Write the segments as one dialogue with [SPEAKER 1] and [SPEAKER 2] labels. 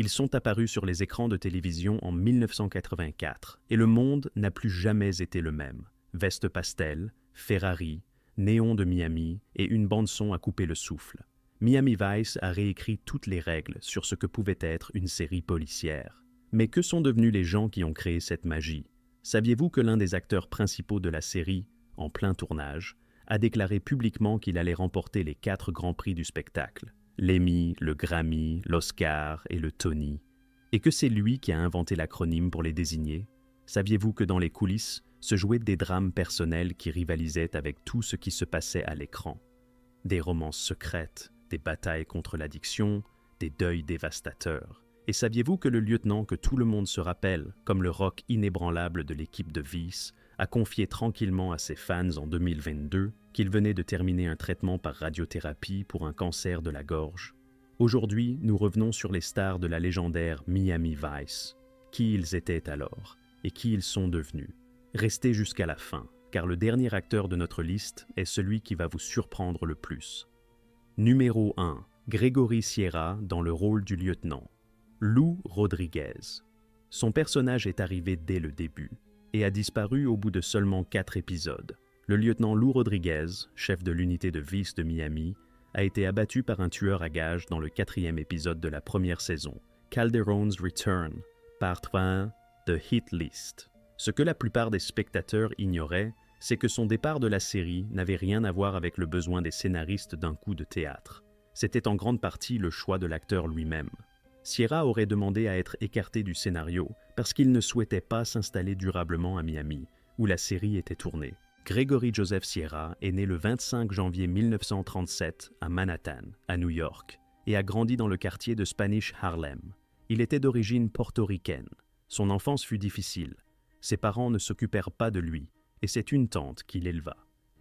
[SPEAKER 1] Ils sont apparus sur les écrans de télévision en 1984 et le monde n'a plus jamais été le même. Veste pastel, Ferrari, néon de Miami et une bande-son à couper le souffle. Miami Vice a réécrit toutes les règles sur ce que pouvait être une série policière. Mais que sont devenus les gens qui ont créé cette magie? Saviez-vous que l'un des acteurs principaux de la série, en plein tournage, a déclaré publiquement qu'il allait remporter les 4 grands prix du spectacle? L'Emmy, le Grammy, l'Oscar et le Tony. Et que c'est lui qui a inventé l'acronyme pour les désigner? Saviez-vous que dans les coulisses se jouaient des drames personnels qui rivalisaient avec tout ce qui se passait à l'écran? Des romances secrètes, des batailles contre l'addiction, des deuils dévastateurs. Et saviez-vous que le lieutenant que tout le monde se rappelle comme le rock inébranlable de l'équipe de Vice a confié tranquillement à ses fans en 2022 qu'il venait de terminer un traitement par radiothérapie pour un cancer de la gorge? Aujourd'hui, nous revenons sur les stars de la légendaire Miami Vice. Qui ils étaient alors et qui ils sont devenus. Restez jusqu'à la fin, car le dernier acteur de notre liste est celui qui va vous surprendre le plus. Numéro 1. Gregory Sierra dans le rôle du lieutenant. Lou Rodriguez. Son personnage est arrivé dès le début et a disparu au bout de seulement 4 épisodes. Le lieutenant Lou Rodriguez, chef de l'unité de Vice de Miami, a été abattu par un tueur à gages dans le 4e épisode de la première saison, Calderon's Return, part 1 de Hit List. Ce que la plupart des spectateurs ignoraient, c'est que son départ de la série n'avait rien à voir avec le besoin des scénaristes d'un coup de théâtre. C'était en grande partie le choix de l'acteur lui-même. Sierra aurait demandé à être écarté du scénario parce qu'il ne souhaitait pas s'installer durablement à Miami, où la série était tournée. Gregory Joseph Sierra est né le 25 janvier 1937 à Manhattan, à New York, et a grandi dans le quartier de Spanish Harlem. Il était d'origine portoricaine. Son enfance fut difficile. Ses parents ne s'occupèrent pas de lui, et c'est une tante qui l'éleva.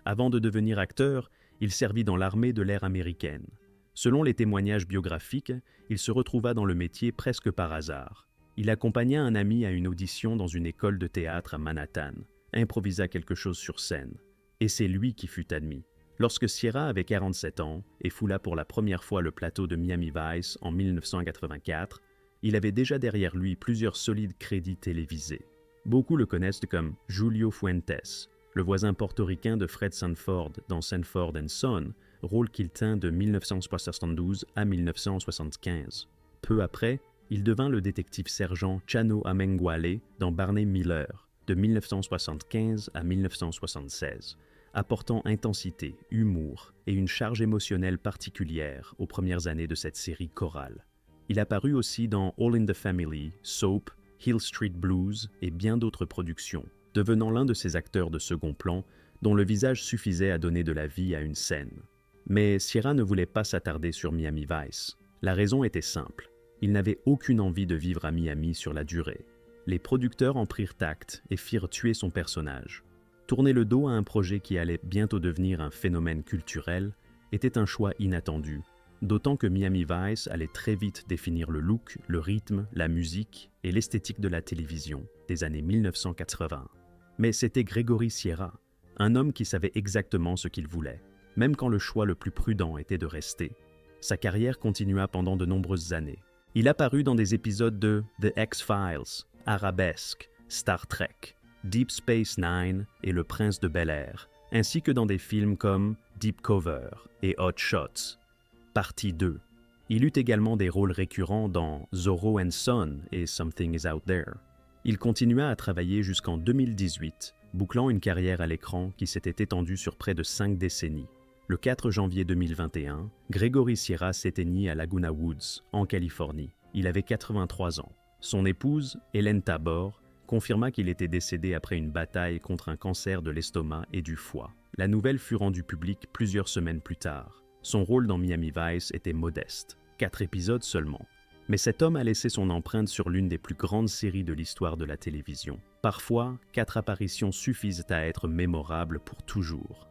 [SPEAKER 1] Avant de devenir acteur, il servit dans l'armée de l'air américaine. Selon les témoignages biographiques, il se retrouva dans le métier presque par hasard. Il accompagna un ami à une audition dans une école de théâtre à Manhattan, improvisa quelque chose sur scène, et c'est lui qui fut admis. Lorsque Sierra avait 47 ans et foula pour la première fois le plateau de Miami Vice en 1984, il avait déjà derrière lui plusieurs solides crédits télévisés. Beaucoup le connaissent comme Julio Fuentes, le voisin portoricain de Fred Sanford dans Sanford & Son, rôle qu'il tint de 1972 à 1975. Peu après, il devint le détective-sergent Chano Amenguale dans Barney Miller, de 1975 à 1976, apportant intensité, humour et une charge émotionnelle particulière aux premières années de cette série chorale. Il apparut aussi dans All in the Family, Soap, Hill Street Blues et bien d'autres productions, devenant l'un de ces acteurs de second plan dont le visage suffisait à donner de la vie à une scène. Mais Sierra ne voulait pas s'attarder sur Miami Vice. La raison était simple. Il n'avait aucune envie de vivre à Miami sur la durée. Les producteurs en prirent acte et firent tuer son personnage. Tourner le dos à un projet qui allait bientôt devenir un phénomène culturel était un choix inattendu, d'autant que Miami Vice allait très vite définir le look, le rythme, la musique et l'esthétique de la télévision des années 1980. Mais c'était Gregory Sierra, un homme qui savait exactement ce qu'il voulait, même quand le choix le plus prudent était de rester. Sa carrière continua pendant de nombreuses années. Il apparut dans des épisodes de The X-Files, Arabesque, Star Trek, Deep Space Nine et Le Prince de Bel-Air, ainsi que dans des films comme Deep Cover et Hot Shots. Partie 2. Il eut également des rôles récurrents dans Zorro and Son et Something is Out There. Il continua à travailler jusqu'en 2018, bouclant une carrière à l'écran qui s'était étendue sur près de 5 décennies. Le 4 janvier 2021, Gregory Sierra s'éteignit à Laguna Woods, en Californie. Il avait 83 ans. Son épouse, Hélène Tabor, confirma qu'il était décédé après une bataille contre un cancer de l'estomac et du foie. La nouvelle fut rendue publique plusieurs semaines plus tard. Son rôle dans Miami Vice était modeste, 4 épisodes seulement. Mais cet homme a laissé son empreinte sur l'une des plus grandes séries de l'histoire de la télévision. Parfois, 4 apparitions suffisent à être mémorables pour toujours.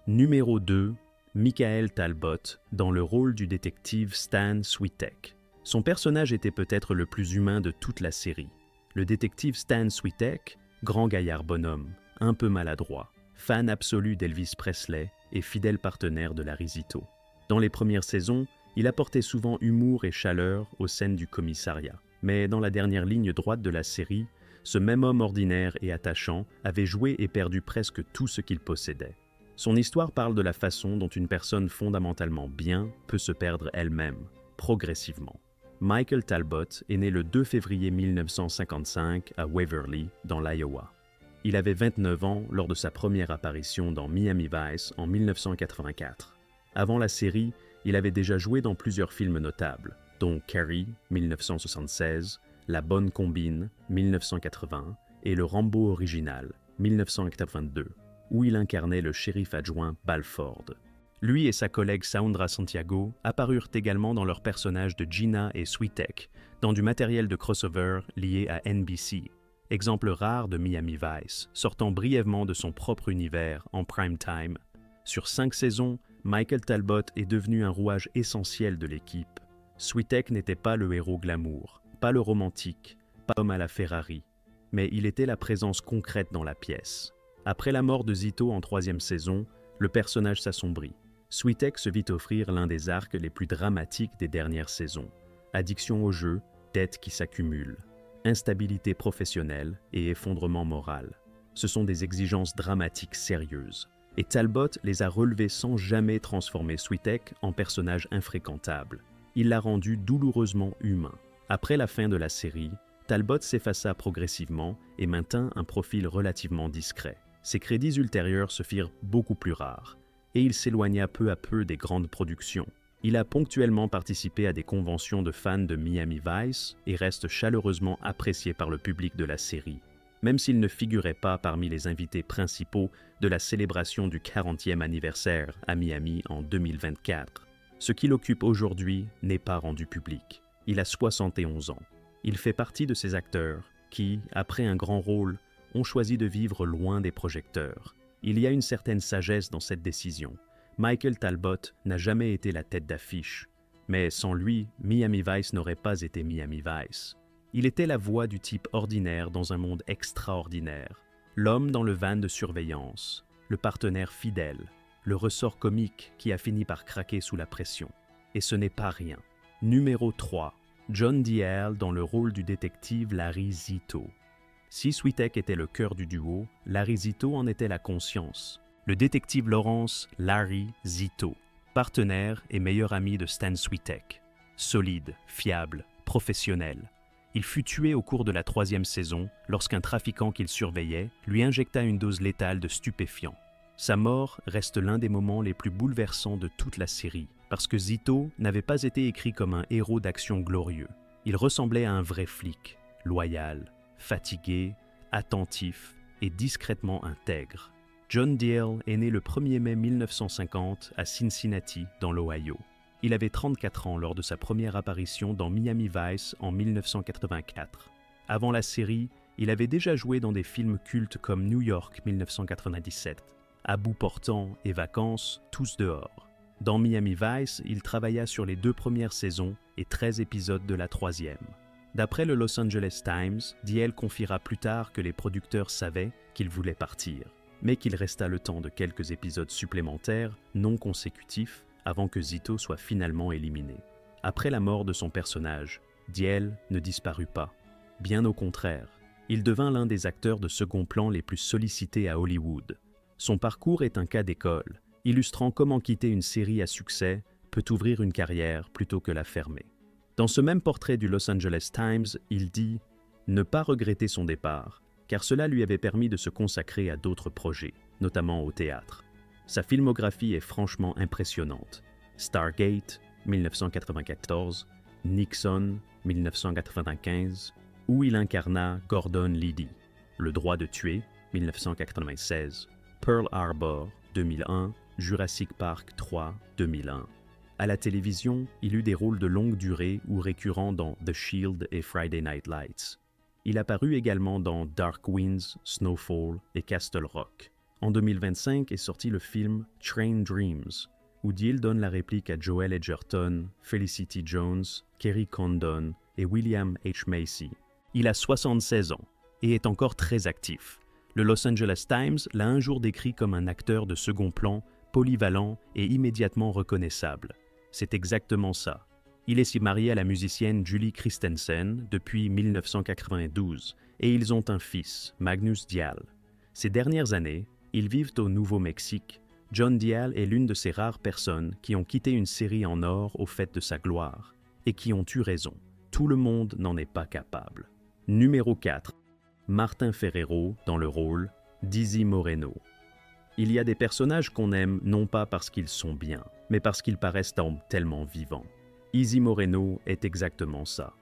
[SPEAKER 1] Numéro 2, Michael Talbot, dans le rôle du détective Stan Switek. Son personnage était peut-être le plus humain de toute la série. Le détective Stan Switek, grand gaillard bonhomme, un peu maladroit, fan absolu d'Elvis Presley et fidèle partenaire de Larry Zito. Dans les premières saisons, Il apportait souvent humour et chaleur aux scènes du commissariat. Mais dans la dernière ligne droite de la série, ce même homme ordinaire et attachant avait joué et perdu presque tout ce qu'il possédait. Son histoire parle de la façon dont une personne fondamentalement bien peut se perdre elle-même, progressivement. Michael Talbot est né le 2 février 1955 à Waverly, dans l'Iowa. Il avait 29 ans lors de sa première apparition dans Miami Vice en 1984. Avant la série, il avait déjà joué dans plusieurs films notables, dont Carrie, 1976, La Bonne Combine, 1980, et Le Rambo original, 1982, où il incarnait le shérif adjoint Balford. Lui et sa collègue Saundra Santiago apparurent également dans leurs personnages de Gina et Sweetek, dans du matériel de crossover lié à NBC, exemple rare de Miami Vice, sortant brièvement de son propre univers en prime time. Sur 5 saisons, Michael Talbot est devenu un rouage essentiel de l'équipe. Sweetek n'était pas le héros glamour, pas le romantique, pas l'homme à la Ferrari, mais il était la présence concrète dans la pièce. Après la mort de Zito en 3e saison, le personnage s'assombrit. Sweetek se vit offrir l'un des arcs les plus dramatiques des dernières saisons. Addiction au jeu, dettes qui s'accumulent, instabilité professionnelle et effondrement moral. Ce sont des exigences dramatiques sérieuses. Et Talbot les a relevées sans jamais transformer Sweetek en personnage infréquentable. Il l'a rendu douloureusement humain. Après la fin de la série, Talbot s'effaça progressivement et maintint un profil relativement discret. Ses crédits ultérieurs se firent beaucoup plus rares, et il s'éloigna peu à peu des grandes productions. Il a ponctuellement participé à des conventions de fans de Miami Vice et reste chaleureusement apprécié par le public de la série, même s'il ne figurait pas parmi les invités principaux de la célébration du 40e anniversaire à Miami en 2024. Ce qu'il occupe aujourd'hui n'est pas rendu public. Il a 71 ans. Il fait partie de ces acteurs qui, après un grand rôle, ont choisi de vivre loin des projecteurs. Il y a une certaine sagesse dans cette décision. Michael Talbot n'a jamais été la tête d'affiche, mais sans lui, Miami Vice n'aurait pas été Miami Vice. Il était la voix du type ordinaire dans un monde extraordinaire, l'homme dans le van de surveillance, le partenaire fidèle, le ressort comique qui a fini par craquer sous la pression. Et ce n'est pas rien. Numéro 3. John Dial dans le rôle du détective Larry Zito. Si Sweetek était le cœur du duo, Larry Zito en était la conscience. Le détective Lawrence Larry Zito, partenaire et meilleur ami de Stan Sweetek. Solide, fiable, professionnel. Il fut tué au cours de la 3e saison lorsqu'un trafiquant qu'il surveillait lui injecta une dose létale de stupéfiants. Sa mort reste l'un des moments les plus bouleversants de toute la série, parce que Zito n'avait pas été écrit comme un héros d'action glorieux. Il ressemblait à un vrai flic, loyal, fatigué, attentif et discrètement intègre. John Dial est né le 1er mai 1950 à Cincinnati, dans l'Ohio. Il avait 34 ans lors de sa première apparition dans Miami Vice en 1984. Avant la série, il avait déjà joué dans des films cultes comme New York 1997, À bout portant et Vacances, tous dehors. Dans Miami Vice, il travailla sur les 2 premières saisons et 13 épisodes de la 3e. D'après le Los Angeles Times, Dial confiera plus tard que les producteurs savaient qu'il voulait partir, mais qu'il resta le temps de quelques épisodes supplémentaires non consécutifs avant que Zito soit finalement éliminé. Après la mort de son personnage, Dial ne disparut pas. Bien au contraire, il devint l'un des acteurs de second plan les plus sollicités à Hollywood. Son parcours est un cas d'école, illustrant comment quitter une série à succès peut ouvrir une carrière plutôt que la fermer. Dans ce même portrait du Los Angeles Times, il dit « Ne pas regretter son départ, car cela lui avait permis de se consacrer à d'autres projets, notamment au théâtre. Sa filmographie est franchement impressionnante. Stargate, 1994, Nixon, 1995, où il incarna Gordon Liddy, Le droit de tuer, 1996, Pearl Harbor, 2001, Jurassic Park 3, 2001. À la télévision, il eut des rôles de longue durée ou récurrents dans The Shield et Friday Night Lights. Il apparut également dans Dark Winds, Snowfall et Castle Rock. En 2025 est sorti le film Train Dreams, où Dial donne la réplique à Joel Edgerton, Felicity Jones, Kerry Condon et William H. Macy. Il a 76 ans et est encore très actif. Le Los Angeles Times l'a un jour décrit comme un acteur de second plan, polyvalent et immédiatement reconnaissable. c'est exactement ça. Il est marié à la musicienne Julie Christensen depuis 1992 et ils ont un fils, Magnus Dial. Ces dernières années, ils vivent au Nouveau-Mexique. John Dial est l'une de ces rares personnes qui ont quitté une série en or au fait de sa gloire et qui ont eu raison. Tout le monde n'en est pas capable. Numéro 4. Martin Ferrero dans le rôle d'Izzy Moreno. Il y a des personnages qu'on aime non pas parce qu'ils sont bien, mais parce qu'ils paraissent tellement vivants. Izzy Moreno est exactement ça.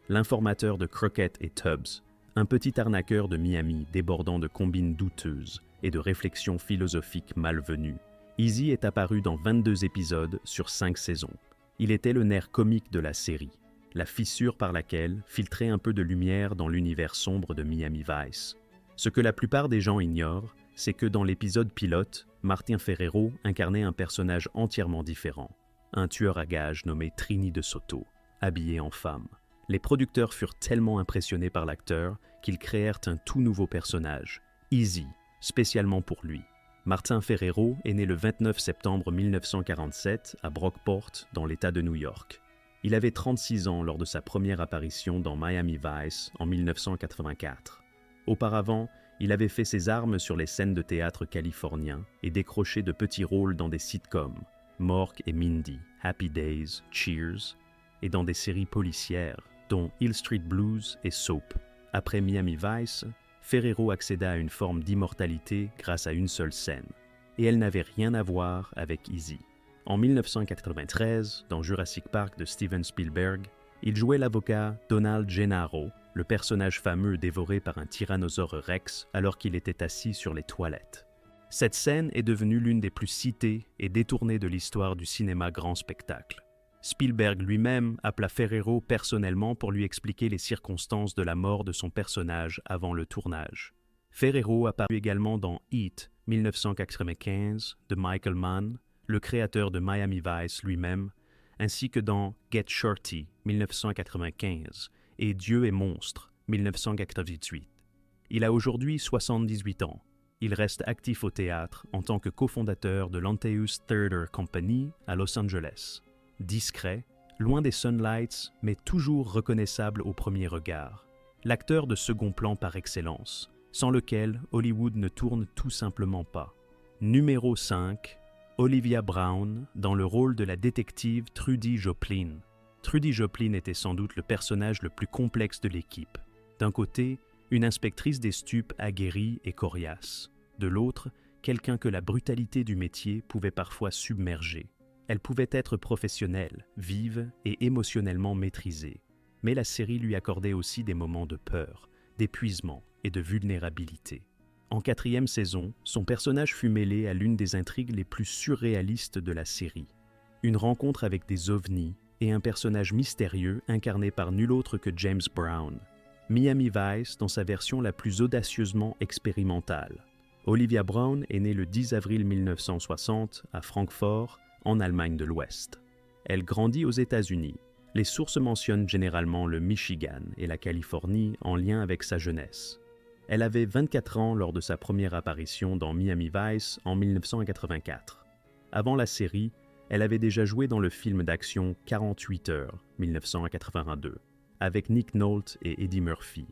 [SPEAKER 1] L'informateur de Crockett et Tubbs, un petit arnaqueur de Miami débordant de combines douteuses et de réflexions philosophiques malvenues. Izzy est apparu dans 22 épisodes sur 5 saisons. Il était le nerf comique de la série, la fissure par laquelle filtrait un peu de lumière dans l'univers sombre de Miami Vice. Ce que la plupart des gens ignorent, c'est que dans l'épisode pilote, Martin Ferrero incarnait un personnage entièrement différent. Un tueur à gages nommé Trini de Soto, habillé en femme. Les producteurs furent tellement impressionnés par l'acteur qu'ils créèrent un tout nouveau personnage, Izzy, spécialement pour lui. Martin Ferrero est né le 29 septembre 1947 à Brockport, dans l'État de New York. Il avait 36 ans lors de sa première apparition dans Miami Vice en 1984. Auparavant, il avait fait ses armes sur les scènes de théâtre californiens et décroché de petits rôles dans des sitcoms, Mork et Mindy, Happy Days, Cheers, et dans des séries policières, dont Hill Street Blues et Soap. Après Miami Vice, Ferrero accéda à une forme d'immortalité grâce à une seule scène, et elle n'avait rien à voir avec Izzy. En 1993, dans Jurassic Park de Steven Spielberg, il jouait l'avocat Donald Gennaro, le personnage fameux dévoré par un tyrannosaure Rex alors qu'il était assis sur les toilettes. Cette scène est devenue l'une des plus citées et détournées de l'histoire du cinéma grand spectacle. Spielberg lui-même appela Ferrero personnellement pour lui expliquer les circonstances de la mort de son personnage avant le tournage. Ferrero apparut également dans Heat 1995 de Michael Mann, le créateur de Miami Vice lui-même, ainsi que dans Get Shorty 1995 et Dieu et monstre 1998. Il a aujourd'hui 78 ans. Il reste actif au théâtre en tant que cofondateur de l'Antaeus Theatre Company à Los Angeles. Discret, loin des sunlights, mais toujours reconnaissable au premier regard. L'acteur de second plan par excellence, sans lequel Hollywood ne tourne tout simplement pas. Numéro 5, Olivia Brown dans le rôle de la détective Trudy Joplin. Trudy Joplin était sans doute le personnage le plus complexe de l'équipe. D'un côté, une inspectrice des stupes aguerrie et coriace. De l'autre, quelqu'un que la brutalité du métier pouvait parfois submerger. Elle pouvait être professionnelle, vive et émotionnellement maîtrisée. Mais la série lui accordait aussi des moments de peur, d'épuisement et de vulnérabilité. En 4e saison, son personnage fut mêlé à l'une des intrigues les plus surréalistes de la série. Une rencontre avec des ovnis et un personnage mystérieux incarné par nul autre que James Brown. Miami Vice dans sa version la plus audacieusement expérimentale. Olivia Brown est née le 10 avril 1960 à Francfort, en Allemagne de l'Ouest. Elle grandit aux États-Unis. Les sources mentionnent généralement le Michigan et la Californie en lien avec sa jeunesse. Elle avait 24 ans lors de sa première apparition dans Miami Vice en 1984. Avant la série, elle avait déjà joué dans le film d'action 48 heures, 1982, avec Nick Nolte et Eddie Murphy,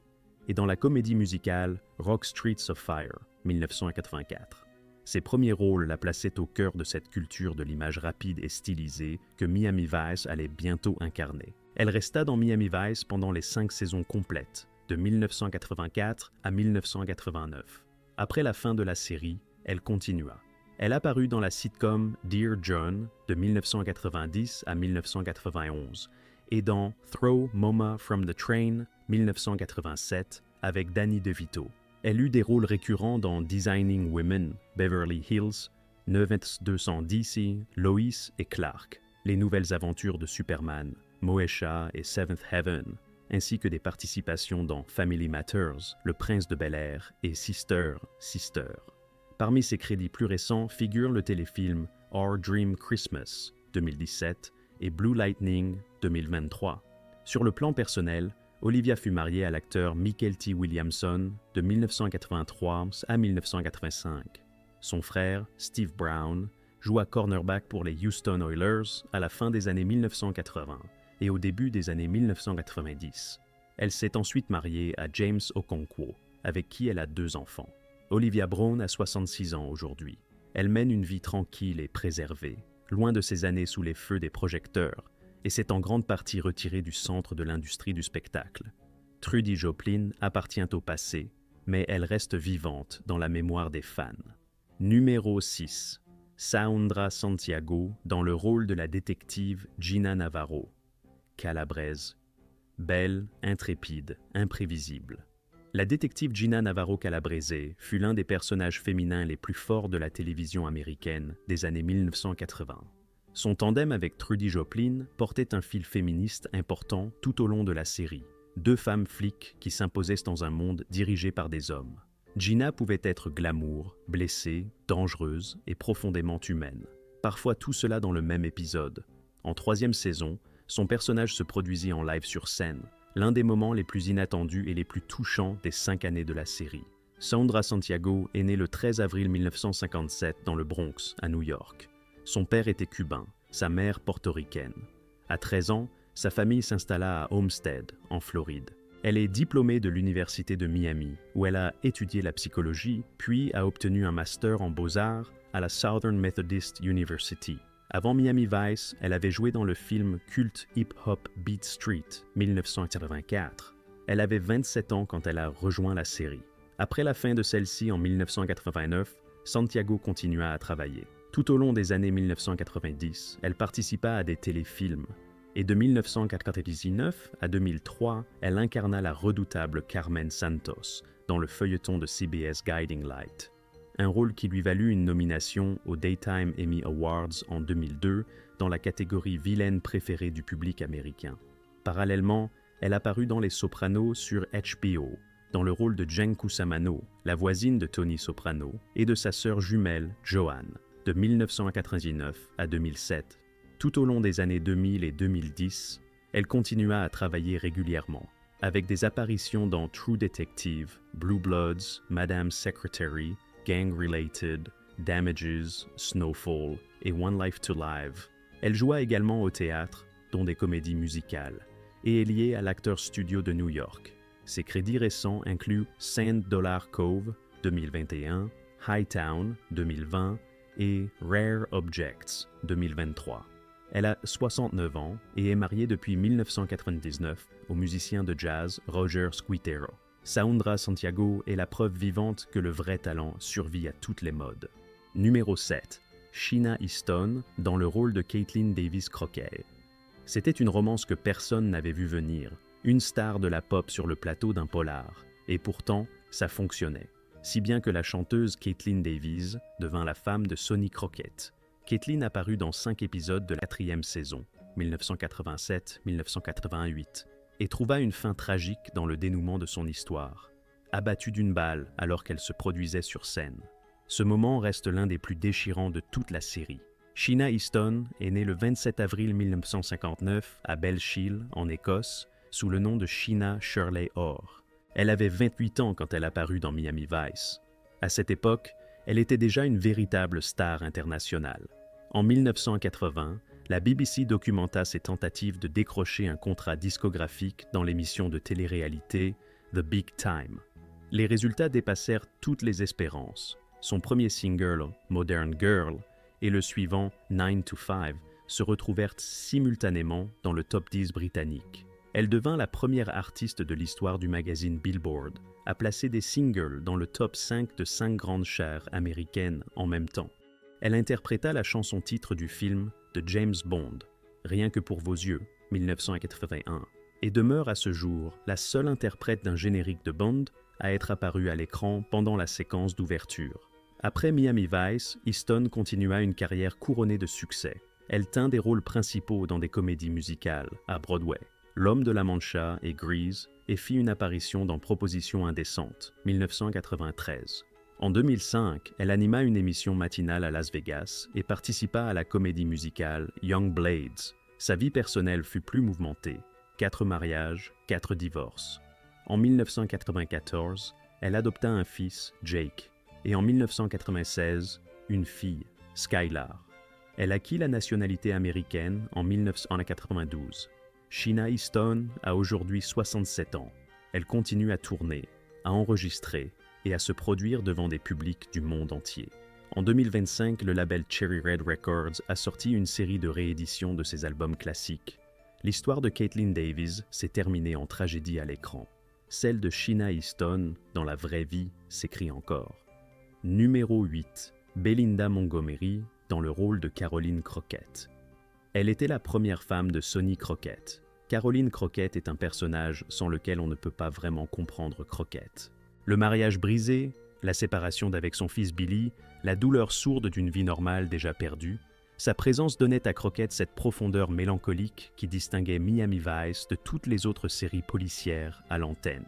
[SPEAKER 1] et dans la comédie musicale Rock Streets of Fire, 1984. Ses premiers rôles la plaçaient au cœur de cette culture de l'image rapide et stylisée que Miami Vice allait bientôt incarner. Elle resta dans Miami Vice pendant les 5 saisons complètes, de 1984 à 1989. Après la fin de la série, elle continua. Elle apparut dans la sitcom Dear John de 1990 à 1991 et dans Throw Moma from the Train 1987 avec Danny DeVito. Elle eut des rôles récurrents dans Designing Women, Beverly Hills, 90210 DC, Lois et Clark, Les Nouvelles Aventures de Superman, Moesha et Seventh Heaven, ainsi que des participations dans Family Matters, Le Prince de Bel-Air et Sister, Sister. Parmi ses crédits plus récents figurent le téléfilm Our Dream Christmas, 2017, et Blue Lightning, 2023. Sur le plan personnel, Olivia fut mariée à l'acteur Michael T. Williamson de 1983 à 1985. Son frère, Steve Brown, joua cornerback pour les Houston Oilers à la fin des années 1980 et au début des années 1990. Elle s'est ensuite mariée à James Okonkwo, avec qui elle a 2 enfants. Olivia Brown a 66 ans aujourd'hui. Elle mène une vie tranquille et préservée, loin de ses années sous les feux des projecteurs, et s'est en grande partie retirée du centre de l'industrie du spectacle. Trudy Joplin appartient au passé, mais elle reste vivante dans la mémoire des fans. Numéro 6. Saundra Santiago dans le rôle de la détective Gina Navarro. Calabrese. Belle, intrépide, imprévisible. La détective Gina Navarro Calabrese fut l'un des personnages féminins les plus forts de la télévision américaine des années 1980. Son tandem avec Trudy Joplin portait un fil féministe important tout au long de la série. 2 femmes flics qui s'imposaient dans un monde dirigé par des hommes. Gina pouvait être glamour, blessée, dangereuse et profondément humaine. Parfois tout cela dans le même épisode. En 3e saison, son personnage se produisit en live sur scène, l'un des moments les plus inattendus et les plus touchants des 5 années de la série. Saundra Santiago est née le 13 avril 1957 dans le Bronx, à New York. Son père était cubain, sa mère portoricaine. À 13 ans, sa famille s'installa à Homestead, en Floride. Elle est diplômée de l'Université de Miami, où elle a étudié la psychologie, puis a obtenu un master en beaux-arts à la Southern Methodist University. Avant Miami Vice, elle avait joué dans le film culte hip-hop Beat Street, 1984. Elle avait 27 ans quand elle a rejoint la série. Après la fin de celle-ci en 1989, Santiago continua à travailler. Tout au long des années 1990, elle participa à des téléfilms. Et de 1999 à 2003, elle incarna la redoutable Carmen Santos dans le feuilleton de CBS Guiding Light. Un rôle qui lui valut une nomination aux Daytime Emmy Awards en 2002 dans la catégorie vilaine préférée du public américain. Parallèlement, elle apparut dans Les Sopranos sur HBO, dans le rôle de Jen Cusamano, la voisine de Tony Soprano, et de sa sœur jumelle, Joanne, de 1999 à 2007. Tout au long des années 2000 et 2010, elle continua à travailler régulièrement, avec des apparitions dans True Detective, Blue Bloods, Madame Secretary, Gang Related, Damages, Snowfall et One Life to Live. Elle joua également au théâtre, dont des comédies musicales, et est liée à l'Actors Studio de New York. Ses crédits récents incluent Sand Dollar Cove, 2021, Hightown, 2020 et Rare Objects, 2023. Elle a 69 ans et est mariée depuis 1999 au musicien de jazz Roger Squitero. Saundra Santiago est la preuve vivante que le vrai talent survit à toutes les modes. Numéro 7. Sheena Easton dans le rôle de Caitlin Davis Crockett. C'était une romance que personne n'avait vu venir, une star de la pop sur le plateau d'un polar, et pourtant, ça fonctionnait. Si bien que la chanteuse Caitlin Davis devint la femme de Sonny Crockett. Caitlin apparut dans 5 épisodes de la 4e saison, 1987-1988, et trouva une fin tragique dans le dénouement de son histoire, abattue d'une balle alors qu'elle se produisait sur scène. Ce moment reste l'un des plus déchirants de toute la série. Sheena Easton est née le 27 avril 1959 à Bellshill, en Écosse, sous le nom de Sheena Shirley Orr. Elle avait 28 ans quand elle apparut dans Miami Vice. À cette époque, elle était déjà une véritable star internationale. En 1980, la BBC documenta ses tentatives de décrocher un contrat discographique dans l'émission de télé-réalité The Big Time. Les résultats dépassèrent toutes les espérances. Son premier single, Modern Girl, et le suivant, 9 to 5, se retrouvèrent simultanément dans le top 10 britannique. Elle devint la première artiste de l'histoire du magazine Billboard à placer des singles dans le top 5 de 5 grandes chaires américaines en même temps. Elle interpréta la chanson-titre du film de James Bond, Rien que pour vos yeux, 1981, et demeure à ce jour la seule interprète d'un générique de Bond à être apparue à l'écran pendant la séquence d'ouverture. Après Miami Vice, Easton continua une carrière couronnée de succès. Elle tint des rôles principaux dans des comédies musicales à Broadway, L'Homme de la Mancha et Grease, et fit une apparition dans Proposition indécente, 1993. En 2005, elle anima une émission matinale à Las Vegas et participa à la comédie musicale Young Blades. Sa vie personnelle fut plus mouvementée. 4 mariages, 4 divorces. En 1994, elle adopta un fils, Jake, et en 1996, une fille, Skylar. Elle acquit la nationalité américaine en 1992. Sheena Easton a aujourd'hui 67 ans. Elle continue à tourner, à enregistrer et à se produire devant des publics du monde entier. En 2025, le label Cherry Red Records a sorti une série de rééditions de ses albums classiques. L'histoire de Caitlin Davis s'est terminée en tragédie à l'écran. Celle de Sheena Easton, dans la vraie vie, s'écrit encore. Numéro 8. Belinda Montgomery, dans le rôle de Caroline Crockett. Elle était la première femme de Sonny Crockett. Caroline Crockett est un personnage sans lequel on ne peut pas vraiment comprendre Crockett. Le mariage brisé, la séparation d'avec son fils Billy, la douleur sourde d'une vie normale déjà perdue, sa présence donnait à Crockett cette profondeur mélancolique qui distinguait Miami Vice de toutes les autres séries policières à l'antenne.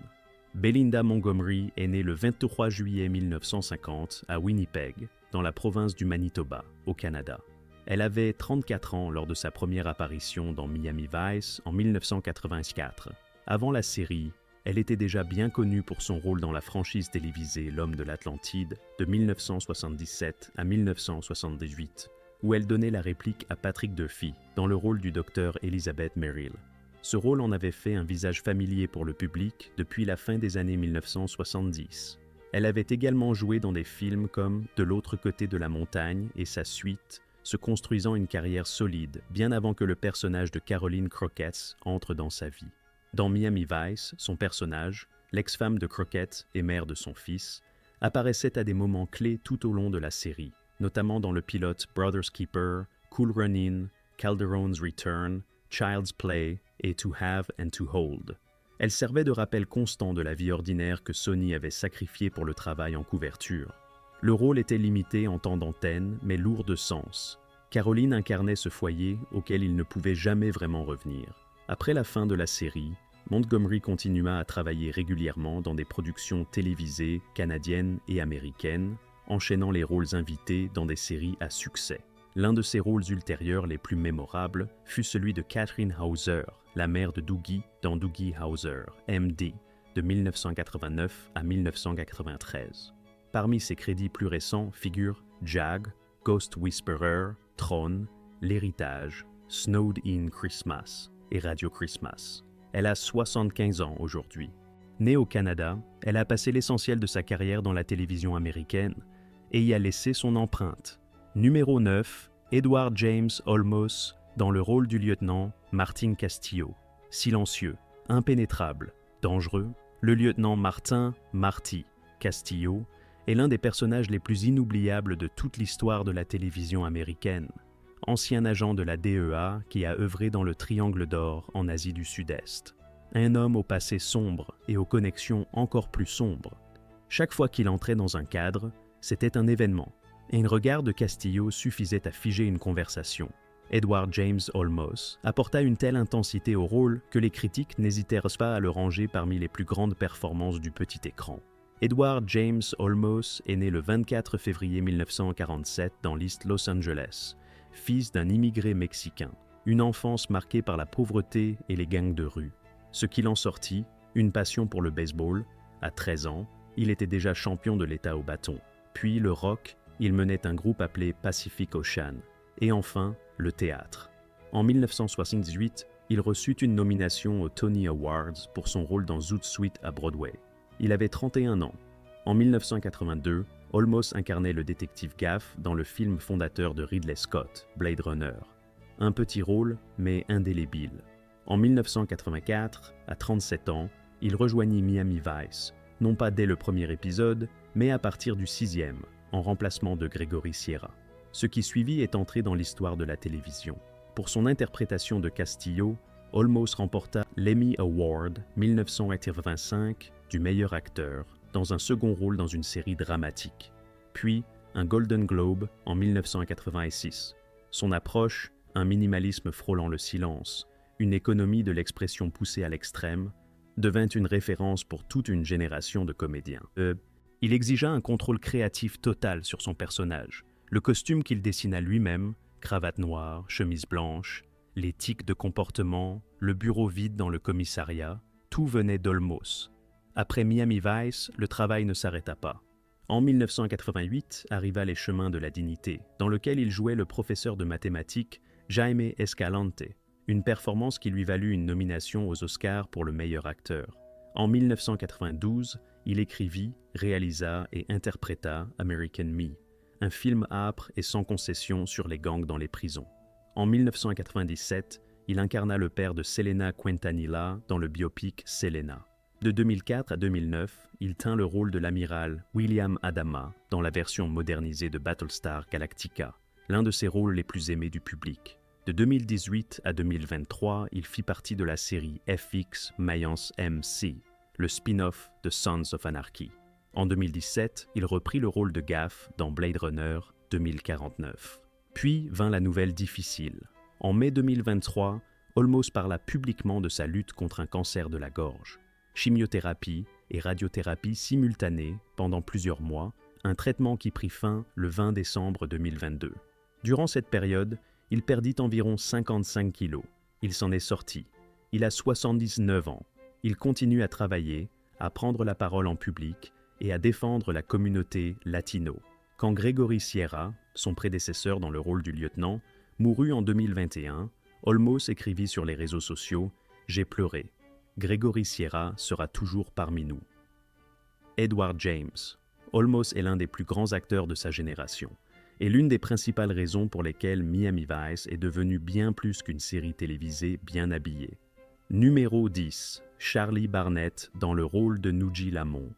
[SPEAKER 1] Belinda Montgomery est née le 23 juillet 1950 à Winnipeg, dans la province du Manitoba, au Canada. Elle avait 34 ans lors de sa première apparition dans Miami Vice en 1984. Avant la série, elle était déjà bien connue pour son rôle dans la franchise télévisée L'Homme de l'Atlantide de 1977 à 1978, où elle donnait la réplique à Patrick Duffy dans le rôle du docteur Elizabeth Merrill. Ce rôle en avait fait un visage familier pour le public depuis la fin des années 1970. Elle avait également joué dans des films comme De l'autre côté de la montagne et sa suite, se construisant une carrière solide bien avant que le personnage de Caroline Crockett entre dans sa vie. Dans Miami Vice, son personnage, l'ex-femme de Crockett et mère de son fils, apparaissait à des moments clés tout au long de la série, notamment dans le pilote Brother's Keeper, Cool Runnin', Calderon's Return, Child's Play et To Have and To Hold. Elle servait de rappel constant de la vie ordinaire que Sonny avait sacrifiée pour le travail en couverture. Le rôle était limité en temps d'antenne, mais lourd de sens. Caroline incarnait ce foyer auquel il ne pouvait jamais vraiment revenir. Après la fin de la série, Montgomery continua à travailler régulièrement dans des productions télévisées canadiennes et américaines, enchaînant les rôles invités dans des séries à succès. L'un de ses rôles ultérieurs les plus mémorables fut celui de Catherine Hauser, la mère de Doogie dans Doogie Howser, M.D., de 1989 à 1993. Parmi ses crédits plus récents figurent Jag, Ghost Whisperer, Tron, L'Héritage, Snowed In Christmas et Radio Christmas. Elle a 75 ans aujourd'hui. Née au Canada, elle a passé l'essentiel de sa carrière dans la télévision américaine et y a laissé son empreinte. Numéro 9, Edward James Olmos, dans le rôle du lieutenant Martin Castillo. Silencieux, impénétrable, dangereux, le lieutenant Martin Marty Castillo est l'un des personnages les plus inoubliables de toute l'histoire de la télévision américaine. Ancien agent de la DEA qui a œuvré dans le Triangle d'Or en Asie du Sud-Est. Un homme au passé sombre et aux connexions encore plus sombres. Chaque fois qu'il entrait dans un cadre, c'était un événement, et un regard de Castillo suffisait à figer une conversation. Edward James Olmos apporta une telle intensité au rôle que les critiques n'hésitèrent pas à le ranger parmi les plus grandes performances du petit écran. Edward James Olmos est né le 24 février 1947 dans l'East Los Angeles, fils d'un immigré mexicain, une enfance marquée par la pauvreté et les gangs de rue. Ce qu'il en sortit, une passion pour le baseball. À 13 ans, il était déjà champion de l'État au bâton. Puis le rock, il menait un groupe appelé Pacific Ocean. Et enfin, le théâtre. En 1978, il reçut une nomination aux Tony Awards pour son rôle dans Zoot Suite à Broadway. Il avait 31 ans. En 1982, Olmos incarnait le détective Gaff dans le film fondateur de Ridley Scott, Blade Runner. Un petit rôle, mais indélébile. En 1984, à 37 ans, il rejoignit Miami Vice, non pas dès le premier épisode, mais à partir du 6e, en remplacement de Gregory Sierra. Ce qui suivit est entré dans l'histoire de la télévision. Pour son interprétation de Castillo, Olmos remporta l'Emmy Award 1985 du meilleur acteur dans un second rôle dans une série dramatique, puis un Golden Globe en 1986. Son approche, un minimalisme frôlant le silence, une économie de l'expression poussée à l'extrême, devint une référence pour toute une génération de comédiens. Il exigea un contrôle créatif total sur son personnage. Le costume qu'il dessina lui-même, cravate noire, chemise blanche, les tics de comportement, le bureau vide dans le commissariat, tout venait d'Olmos. Après Miami Vice, le travail ne s'arrêta pas. En 1988 arriva Les Chemins de la Dignité, dans lequel il jouait le professeur de mathématiques Jaime Escalante, une performance qui lui valut une nomination aux Oscars pour le meilleur acteur. En 1992, il écrivit, réalisa et interpréta American Me, un film âpre et sans concession sur les gangs dans les prisons. En 1997, il incarna le père de Selena Quintanilla dans le biopic Selena. De 2004 à 2009, il tint le rôle de l'amiral William Adama dans la version modernisée de Battlestar Galactica, l'un de ses rôles les plus aimés du public. De 2018 à 2023, il fit partie de la série FX Mayence MC, le spin-off de Sons of Anarchy. En 2017, il reprit le rôle de Gaff dans Blade Runner 2049. Puis vint la nouvelle difficile. En mai 2023, Olmos parla publiquement de sa lutte contre un cancer de la gorge. Chimiothérapie et radiothérapie simultanées pendant plusieurs mois, un traitement qui prit fin le 20 décembre 2022. Durant cette période, il perdit environ 55 kilos. Il s'en est sorti. Il a 79 ans. Il continue à travailler, à prendre la parole en public et à défendre la communauté latino. Quand Gregory Sierra, son prédécesseur dans le rôle du lieutenant, mourut en 2021, Olmos écrivit sur les réseaux sociaux « J'ai pleuré. Gregory Sierra sera toujours parmi nous. » Edward James. Olmos est l'un des plus grands acteurs de sa génération et l'une des principales raisons pour lesquelles Miami Vice est devenue bien plus qu'une série télévisée bien habillée. Numéro 10. Charlie Barnett dans le rôle de Nugi Lamont.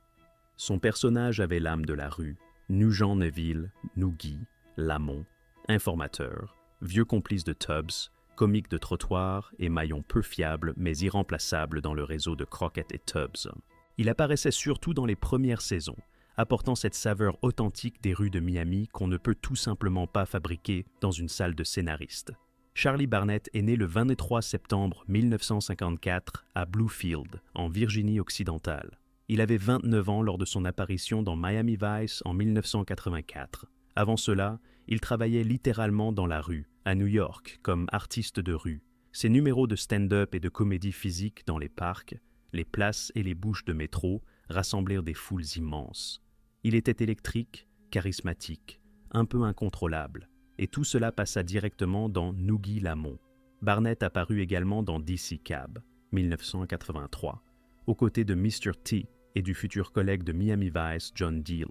[SPEAKER 1] Son personnage avait l'âme de la rue, Nugent Neville, Noogie, Lamont, informateur, vieux complice de Tubbs, comique de trottoir et maillon peu fiable mais irremplaçable dans le réseau de Crockett et Tubbs. Il apparaissait surtout dans les premières saisons, apportant cette saveur authentique des rues de Miami qu'on ne peut tout simplement pas fabriquer dans une salle de scénariste. Charlie Barnett est né le 23 septembre 1954 à Bluefield, en Virginie-Occidentale. Il avait 29 ans lors de son apparition dans Miami Vice en 1984. Avant cela, il travaillait littéralement dans la rue, à New York, comme artiste de rue. Ses numéros de stand-up et de comédie physique dans les parcs, les places et les bouches de métro rassemblèrent des foules immenses. Il était électrique, charismatique, un peu incontrôlable, et tout cela passa directement dans Noogie Lamont. Barnett apparut également dans DC Cab, 1983, aux côtés de Mr. T et du futur collègue de Miami Vice, John Deal.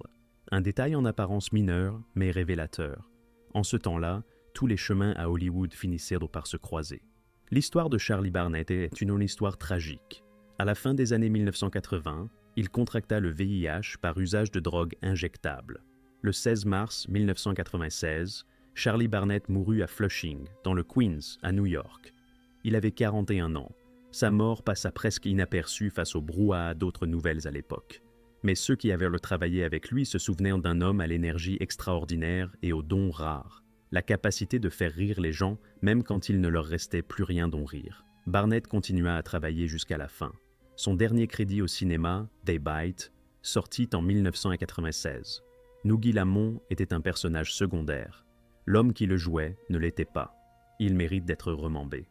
[SPEAKER 1] Un détail en apparence mineur, mais révélateur. En ce temps-là, tous les chemins à Hollywood finissaient par se croiser. L'histoire de Charlie Barnett est une histoire tragique. À la fin des années 1980, il contracta le VIH par usage de drogues injectables. Le 16 mars 1996, Charlie Barnett mourut à Flushing, dans le Queens, à New York. Il avait 41 ans. Sa mort passa presque inaperçue face au brouhaha d'autres nouvelles à l'époque. Mais ceux qui avaient travaillé avec lui se souvenaient d'un homme à l'énergie extraordinaire et aux dons rares. La capacité de faire rire les gens, même quand il ne leur restait plus rien dont rire. Barnett continua à travailler jusqu'à la fin. Son dernier crédit au cinéma, They Bite, sortit en 1996. Noogie Lamont était un personnage secondaire. L'homme qui le jouait ne l'était pas. Il mérite d'être remembé.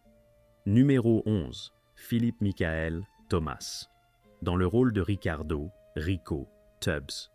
[SPEAKER 1] Numéro 11. Philippe Michael Thomas. Dans le rôle de Ricardo, Rico, Tubbs.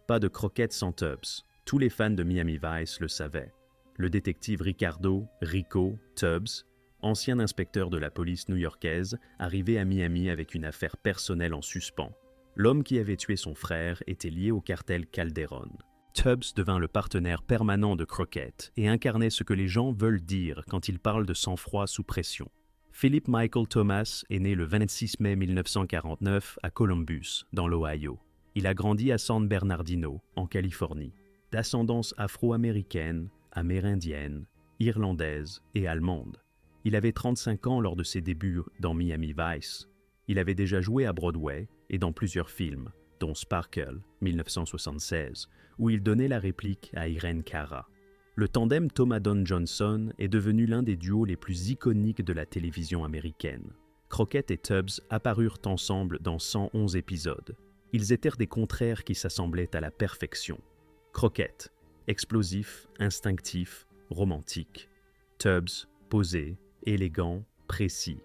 [SPEAKER 1] Pas de croquettes sans Tubbs. Tous les fans de Miami Vice le savaient. Le détective Ricardo, Rico, Tubbs, ancien inspecteur de la police new-yorkaise, arrivait à Miami avec une affaire personnelle en suspens. L'homme qui avait tué son frère était lié au cartel Calderon. Tubbs devint le partenaire permanent de Crockett et incarnait ce que les gens veulent dire quand ils parlent de sang-froid sous pression. Philip Michael Thomas est né le 26 mai 1949 à Columbus, dans l'Ohio. Il a grandi à San Bernardino, en Californie. D'ascendance afro-américaine, amérindienne, irlandaise et allemande. Il avait 35 ans lors de ses débuts dans Miami Vice. Il avait déjà joué à Broadway et dans plusieurs films, dont Sparkle, 1976, où il donnait la réplique à Irene Cara. Le tandem Thomas Don Johnson est devenu l'un des duos les plus iconiques de la télévision américaine. Crockett et Tubbs apparurent ensemble dans 111 épisodes. Ils étaient des contraires qui s'assemblaient à la perfection. Crockett, explosif, instinctif, romantique. Tubbs, posé, élégant, précis.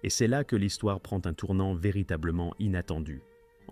[SPEAKER 1] Et c'est là que l'histoire prend un tournant véritablement inattendu.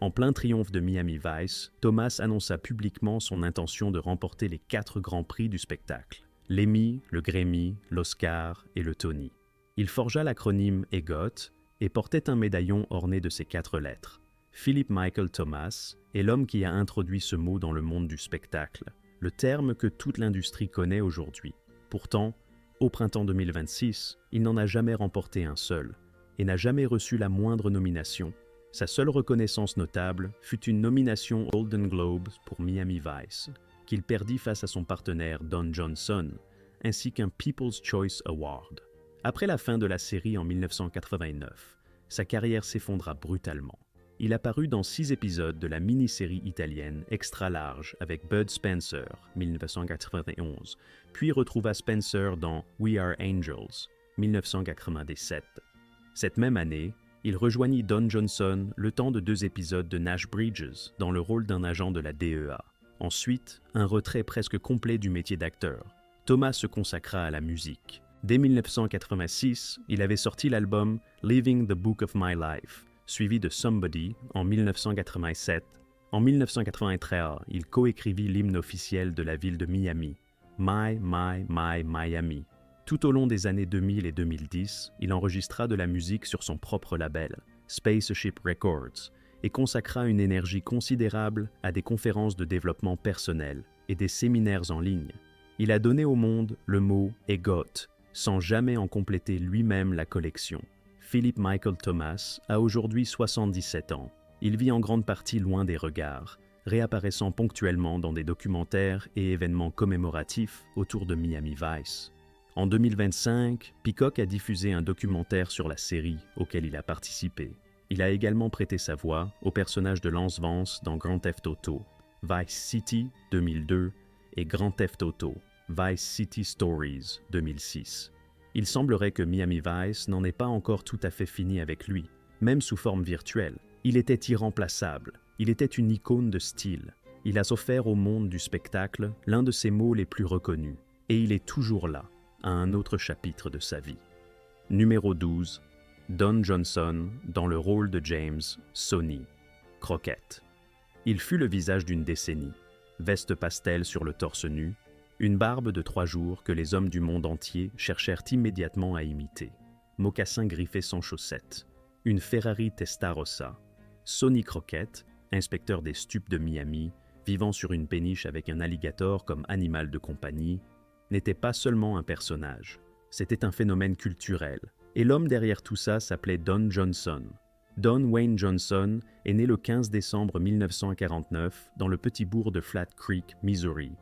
[SPEAKER 1] En plein triomphe de Miami Vice, Thomas annonça publiquement son intention de remporter les 4 grands prix du spectacle: l'Emmy, le Grammy, l'Oscar et le Tony. Il forgea l'acronyme EGOT et portait un médaillon orné de ces 4 lettres. Philip Michael Thomas est l'homme qui a introduit ce mot dans le monde du spectacle, le terme que toute l'industrie connaît aujourd'hui. Pourtant, au printemps 2026, il n'en a jamais remporté un seul et n'a jamais reçu la moindre nomination. Sa seule reconnaissance notable fut une nomination aux Golden Globes pour Miami Vice, qu'il perdit face à son partenaire Don Johnson, ainsi qu'un People's Choice Award. Après la fin de la série en 1989, sa carrière s'effondra brutalement. Il apparut dans 6 épisodes de la mini-série italienne Extra Large avec Bud Spencer, 1991, puis retrouva Spencer dans We Are Angels, 1997. Cette même année, il rejoignit Don Johnson le temps de 2 épisodes de Nash Bridges dans le rôle d'un agent de la DEA. Ensuite, un retrait presque complet du métier d'acteur. Thomas se consacra à la musique. Dès 1986, il avait sorti l'album Living the Book of My Life, suivi de Somebody en 1987. En 1993, il coécrivit l'hymne officiel de la ville de Miami, My Miami. Tout au long des années 2000 et 2010, il enregistra de la musique sur son propre label, Spaceship Records, et consacra une énergie considérable à des conférences de développement personnel et des séminaires en ligne. Il a donné au monde le mot « EGOT », sans jamais en compléter lui-même la collection. Philip Michael Thomas a aujourd'hui 77 ans. Il vit en grande partie loin des regards, réapparaissant ponctuellement dans des documentaires et événements commémoratifs autour de Miami Vice. En 2025, Peacock a diffusé un documentaire sur la série auquel il a participé. Il a également prêté sa voix au personnage de Lance Vance dans Grand Theft Auto, Vice City 2002 et Grand Theft Auto, Vice City Stories 2006. Il semblerait que Miami Vice n'en ait pas encore tout à fait fini avec lui, même sous forme virtuelle. Il était irremplaçable, il était une icône de style. Il a offert au monde du spectacle l'un de ses mots les plus reconnus, et il est toujours là, à un autre chapitre de sa vie. Numéro 12. Don Johnson dans le rôle de James Sonny Crockett. Il fut le visage d'une décennie, veste pastel sur le torse nu, une barbe de 3 jours que les hommes du monde entier cherchèrent immédiatement à imiter, mocassins griffés sans chaussettes, une Ferrari Testarossa, Sonny Crockett, inspecteur des stupes de Miami, vivant sur une péniche avec un alligator comme animal de compagnie, n'était pas seulement un personnage, c'était un phénomène culturel, et l'homme derrière tout ça s'appelait Don Johnson. Don Wayne Johnson est né le 15 décembre 1949 dans le petit bourg de Flat Creek, Missouri.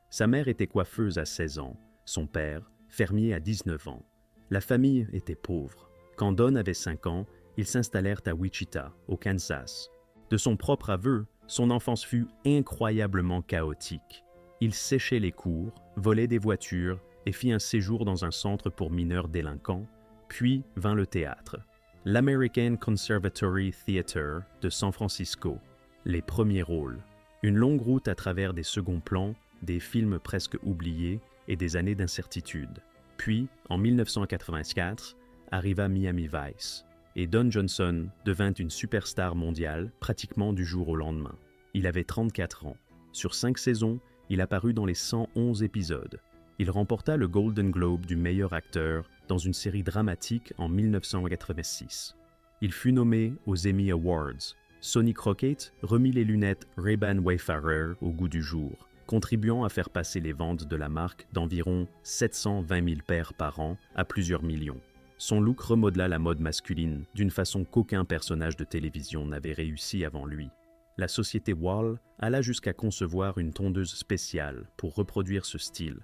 [SPEAKER 1] Sa mère était coiffeuse à 16 ans, son père, fermier à 19 ans. La famille était pauvre. Quand Don avait 5 ans, ils s'installèrent à Wichita, au Kansas. De son propre aveu, son enfance fut incroyablement chaotique. Il séchait les cours, volait des voitures et fit un séjour dans un centre pour mineurs délinquants, puis vint le théâtre. L'American Conservatory Theater de San Francisco. Les premiers rôles. Une longue route à travers des seconds plans, des films presque oubliés et des années d'incertitude. Puis, en 1984, arriva Miami Vice, et Don Johnson devint une superstar mondiale pratiquement du jour au lendemain. Il avait 34 ans. Sur 5 saisons, il apparut dans les 111 épisodes. Il remporta le Golden Globe du meilleur acteur dans une série dramatique en 1986. Il fut nommé aux Emmy Awards. Sonny Crockett remit les lunettes Ray-Ban Wayfarer au goût du jour, contribuant à faire passer les ventes de la marque d'environ 720 000 paires par an à plusieurs millions. Son look remodela la mode masculine d'une façon qu'aucun personnage de télévision n'avait réussi avant lui. La société Wall alla jusqu'à concevoir une tondeuse spéciale pour reproduire ce style,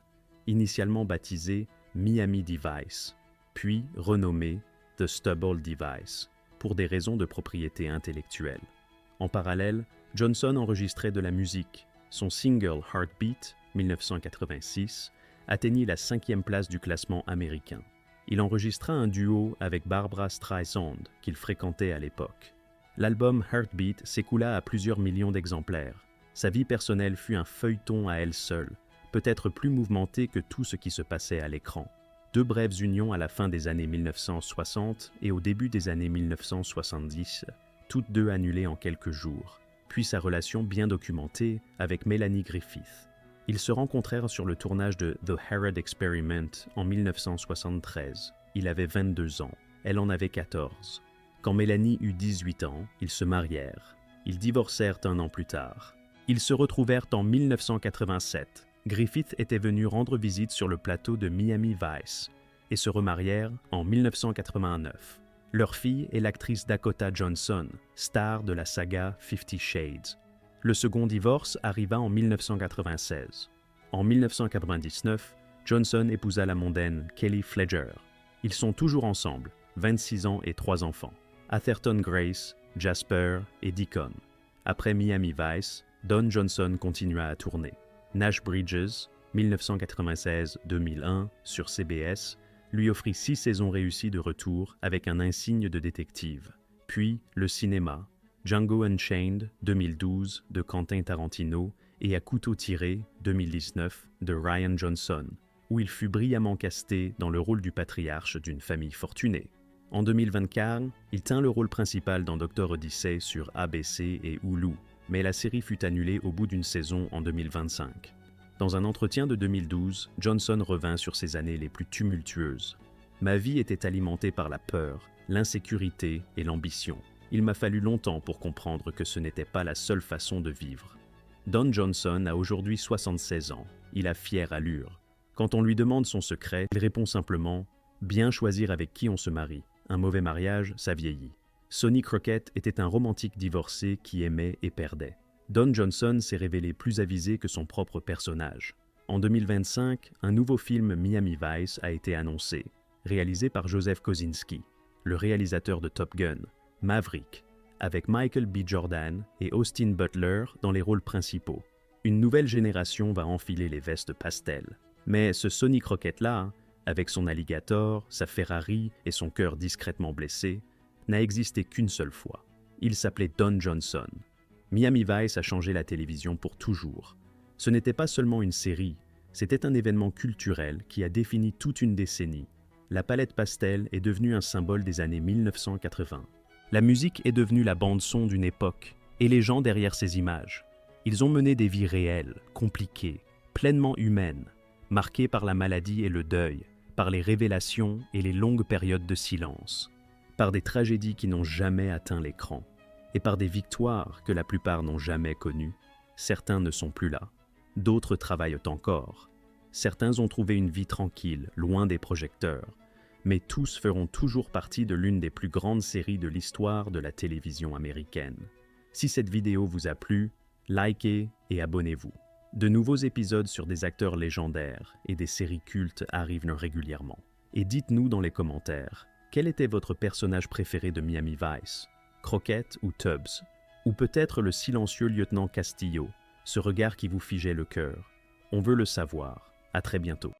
[SPEAKER 1] initialement baptisée Miami Device, puis renommée The Stubble Device, pour des raisons de propriété intellectuelle. En parallèle, Johnson enregistrait de la musique. Son single Heartbeat, 1986, atteignit la 5e place du classement américain. Il enregistra un duo avec Barbra Streisand, qu'il fréquentait à l'époque. L'album Heartbeat s'écoula à plusieurs millions d'exemplaires. Sa vie personnelle fut un feuilleton à elle seule, peut-être plus mouvementé que tout ce qui se passait à l'écran. 2 brèves unions à la fin des années 1960 et au début des années 1970, toutes 2 annulées en quelques jours. puis sa relation bien documentée avec Melanie Griffith. Ils se rencontrèrent sur le tournage de The Harrod Experiment en 1973. Il avait 22 ans, elle en avait 14. Quand Melanie eut 18 ans, ils se marièrent. Ils divorcèrent un an plus tard. Ils se retrouvèrent en 1987. Griffith était venu rendre visite sur le plateau de Miami Vice et se remarièrent en 1989. Leur fille est l'actrice Dakota Johnson, star de la saga 50 Shades. Le second divorce arriva en 1996. En 1999, Johnson épousa la mondaine Kelly Fletcher. Ils sont toujours ensemble, 26 ans et 3 enfants. Atherton Grace, Jasper et Deacon. Après Miami Vice, Don Johnson continua à tourner. Nash Bridges, 1996-2001, sur CBS, lui offrit 6 saisons réussies de retour avec un insigne de détective. Puis, le cinéma, Django Unchained, 2012, de Quentin Tarantino, et À couteau tiré, 2019, de Rian Johnson, où il fut brillamment casté dans le rôle du patriarche d'une famille fortunée. En 2024, il tint le rôle principal dans Dr. Odyssey sur ABC et Hulu, mais la série fut annulée au bout d'une saison en 2025. Dans un entretien de 2012, Johnson revint sur ses années les plus tumultueuses. « Ma vie était alimentée par la peur, l'insécurité et l'ambition. Il m'a fallu longtemps pour comprendre que ce n'était pas la seule façon de vivre. » Don Johnson a aujourd'hui 76 ans. Il a fière allure. Quand on lui demande son secret, il répond simplement « Bien choisir avec qui on se marie. Un mauvais mariage, ça vieillit. » Sonny Crockett était un romantique divorcé qui aimait et perdait. Don Johnson s'est révélé plus avisé que son propre personnage. En 2025, un nouveau film Miami Vice a été annoncé, réalisé par Joseph Kosinski, le réalisateur de Top Gun, Maverick, avec Michael B. Jordan et Austin Butler dans les rôles principaux. Une nouvelle génération va enfiler les vestes pastel. Mais ce Sonny Crockett-là, avec son alligator, sa Ferrari et son cœur discrètement blessé, n'a existé qu'une seule fois. Il s'appelait Don Johnson. Miami Vice a changé la télévision pour toujours. Ce n'était pas seulement une série, c'était un événement culturel qui a défini toute une décennie. La palette pastel est devenue un symbole des années 1980. La musique est devenue la bande-son d'une époque, et les gens derrière ces images. Ils ont mené des vies réelles, compliquées, pleinement humaines, marquées par la maladie et le deuil, par les révélations et les longues périodes de silence, par des tragédies qui n'ont jamais atteint l'écran, et par des victoires que la plupart n'ont jamais connues. Certains ne sont plus là, d'autres travaillent encore. Certains ont trouvé une vie tranquille, loin des projecteurs, mais tous feront toujours partie de l'une des plus grandes séries de l'histoire de la télévision américaine. Si cette vidéo vous a plu, likez et abonnez-vous. De nouveaux épisodes sur des acteurs légendaires et des séries cultes arrivent régulièrement. Et dites-nous dans les commentaires, quel était votre personnage préféré de Miami Vice? Crockett ou Tubbs? Ou peut-être le silencieux lieutenant Castillo, ce regard qui vous figeait le cœur? On veut le savoir. À très bientôt.